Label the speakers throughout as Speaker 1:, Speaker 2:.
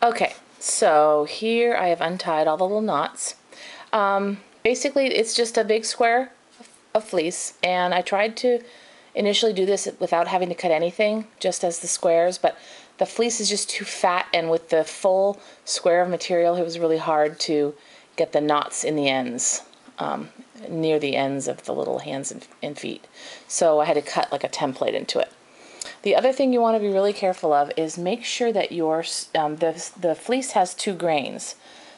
Speaker 1: Okay, so here I have untied all the little knots. Basically, it's just a big square of fleece, and I tried to initially do this without having to cut anything, just as the squares, but the fleece is just too fat, and with the full square of material, it was really hard to get the knots in the ends, near the ends of the little hands and feet. So I had to cut like a template into it. The other thing you want to be really careful of is make sure that your the fleece has two grains.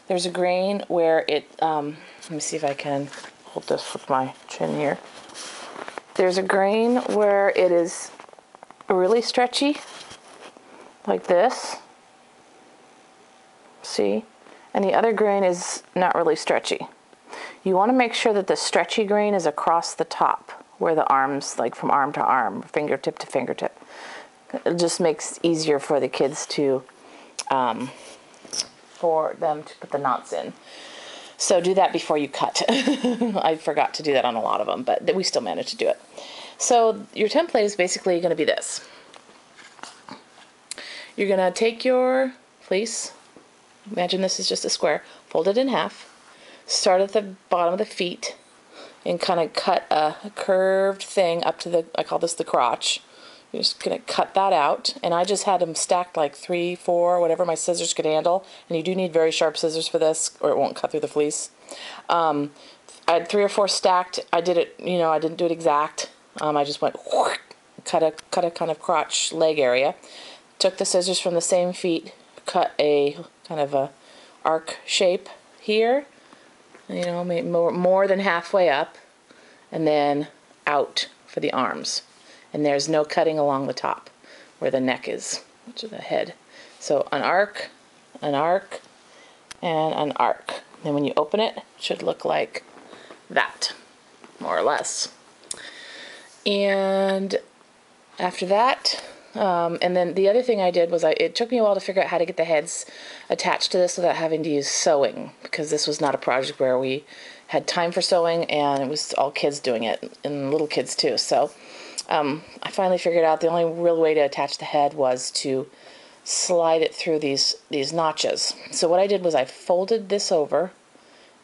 Speaker 1: There's a grain where it, let me see if I can hold this with my chin here. There's a grain where it is really stretchy, like this. See? And the other grain is not really stretchy. You want to make sure that the stretchy grain is across the top, where the arms, like from arm to arm, fingertip to fingertip. It just makes it easier for the kids to, for them to put the knots in. So do that before you cut. I forgot to do that on a lot of them, but we still managed to do it. So your template is basically going to be this. You're going to take your fleece, imagine this is just a square, fold it in half, start at the bottom of the feet, and kind of cut a curved thing up to the, I call this the crotch. You're just going to cut that out, and I just had them stacked like 3, 4, whatever my scissors could handle, and you do need very sharp scissors for this or it won't cut through the fleece. I had 3 or 4 stacked. I did it, you know, I didn't do it exact. I just went cut a kind of crotch leg area, took the scissors from the same feet, cut a kind of a arc shape here, you know, maybe more than halfway up, and then out for the arms. And there's no cutting along the top where the neck is, which is the head. So an arc, and an arc. Then when you open it, it should look like that, more or less. And after that, and then the other thing I did was it took me a while to figure out how to get the heads attached to this without having to use sewing, because this was not a project where we had time for sewing, and it was all kids doing it, and little kids too. So I finally figured out the only real way to attach the head was to slide it through these notches. So what I did was I folded this over.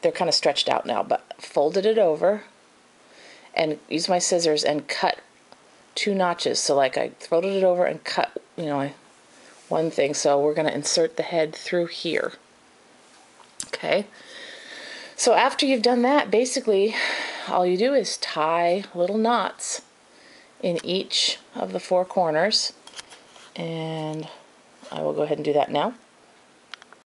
Speaker 1: They're kind of stretched out now, but folded it over and used my scissors and cut 2 notches. So like I folded it over and cut, you know, one thing. So we're going to insert the head through here. Okay. So after you've done that, basically all you do is tie little knots in each of the 4 corners, and I will go ahead and do that now.